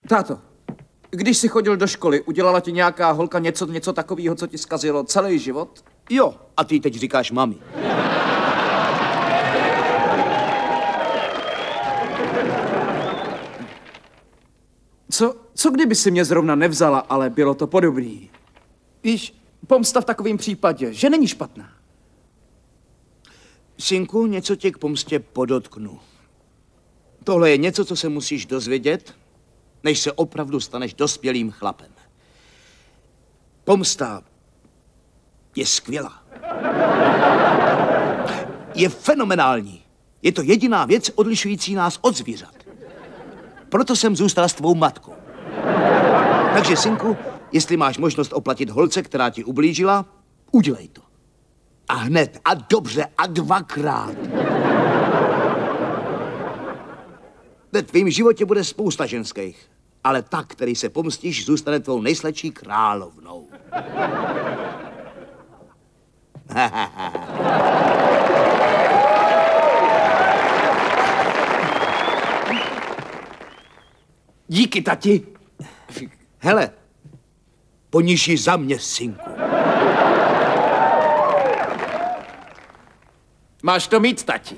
Táto, když jsi chodil do školy, udělala ti nějaká holka něco takového, co ti zkazilo celý život? Jo, a ty teď říkáš mami. Co kdyby si mě zrovna nevzala, ale bylo to podobný? Víš, pomsta v takovém případě, že není špatná. Synku, něco tě k pomstě podotknu. Tohle je něco, co se musíš dozvědět, než se opravdu staneš dospělým chlapem. Pomsta je skvělá. Je fenomenální. Je to jediná věc odlišující nás od zvířat. Proto jsem zůstal s tvou matkou. Takže, synku, jestli máš možnost oplatit holce, která ti ublížila, udělej to. A hned, a dobře, a dvakrát. Ve tvým životě bude spousta ženských, ale ta, který se pomstíš, zůstane tvou nejsladší královnou. Díky, tati. Hele, poniží za mě, synku. Máš to mít, tati.